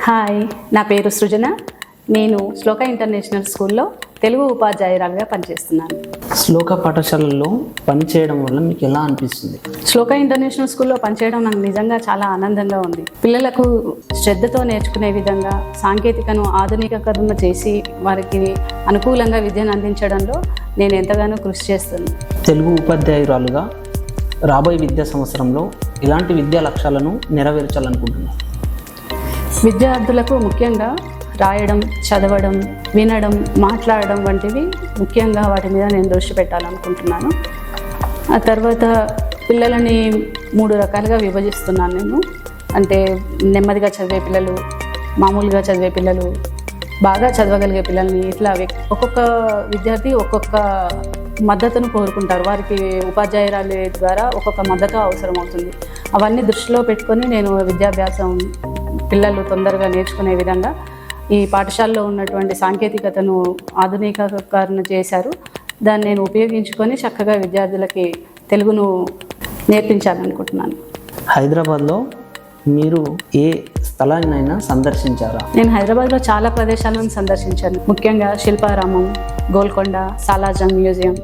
Hi, నా పేరు సృజన. నేను శ్లోక ఇంటర్నేషనల్ స్కూల్లో తెలుగు ఉపాధ్యాయురాలుగా పనిచేస్తున్నాను. శ్లోక పాఠశాలల్లో పనిచేయడం వల్ల మీకు ఎలా అనిపిస్తుంది? శ్లోక ఇంటర్నేషనల్ స్కూల్లో పనిచేయడం నాకు నిజంగా చాలా ఆనందంగా ఉంది. పిల్లలకు శ్రద్ధతో నేర్చుకునే విధంగా సాంకేతికను ఆధునికీకరణ చేసి వారికి అనుకూలంగా విద్యను అందించడంలో నేను ఎంతగానో కృషి చేస్తున్నాను. తెలుగు ఉపాధ్యాయురాలుగా రాబోయే విద్యా సంవత్సరంలో ఎలాంటి విద్యా లక్ష్యాలను నెరవేర్చాలనుకుంటున్నారు? విద్యార్థులకు ముఖ్యంగా రాయడం, చదవడం, వినడం, మాట్లాడడం వంటివి ముఖ్యంగా వాటి మీద నేను దృష్టి పెట్టాలనుకుంటున్నాను. ఆ తర్వాత పిల్లలని 3 రకాలుగా విభజిస్తున్నాను నేను. అంటే నెమ్మదిగా చదివే పిల్లలు, మామూలుగా చదివే పిల్లలు, బాగా చదవగలిగే పిల్లల్ని, ఇట్లా ఒక్కొక్క విద్యార్థి ఒక్కొక్క మద్దతును కోరుకుంటారు. వారికి ఉపాధ్యాయురాలి ద్వారా ఒక్కొక్క మద్దతు అవసరం అవుతుంది. అవన్నీ దృష్టిలో పెట్టుకొని నేను విద్యాభ్యాసం పిల్లలు తొందరగా నేర్చుకునే విధంగా ఈ పాఠశాలలో ఉన్నటువంటి సాంకేతికతను ఆధునికీకరణ చేశారు. దాన్ని నేను ఉపయోగించుకొని చక్కగా విద్యార్థులకి తెలుగును నేర్పించాలనుకుంటున్నాను. హైదరాబాద్లో మీరు ఏ స్థలాన్నైనా సందర్శించారా? నేను హైదరాబాద్లో చాలా ప్రదేశాలను సందర్శించాను. ముఖ్యంగా శిల్పారామం, గోల్కొండ, సాలార్జంగ్ మ్యూజియం,